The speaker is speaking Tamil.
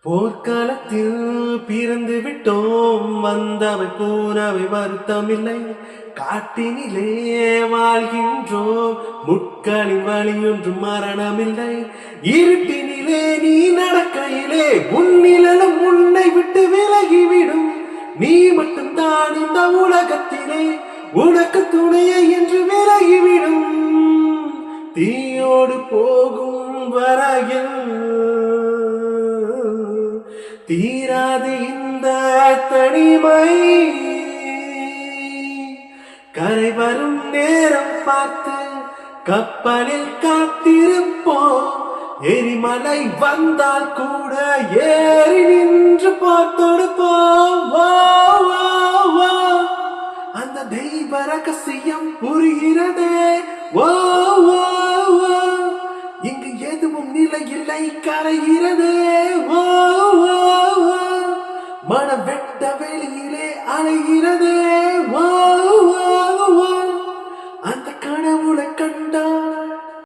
போர்க்காலத்தில் பிறந்து விட்டோம், வந்தவை போனவை வருத்தமில்லை. காட்டினிலே வாழ்கின்றோம், முட்களின் வழியொன்றும் மரணமில்லை. இருட்டினிலே நீ நடக்கையிலே உன்னிலும் உன்னை விட்டு விலகிவிடும். நீ மட்டும்தான் இந்த உலகத்திலே உனக்கு துணையை என்று விலகிவிடும். தீயோடு போகும் வரையில் தீராது இந்த தனிமை. கரை வரும் நேரம் பார்த்து கப்பலில் காத்திருப்போம். எரிமலை வந்தால் கூட ஏறி நின்று பார்த்தொடுப்போம். அந்த தெய்வ ரகசியம் புரிகிறதே. இங்கு எதுவும் நிலை இல்லை, கரைகிறதே. மனம் வெட்ட வெளியிலே அலைகிறதே.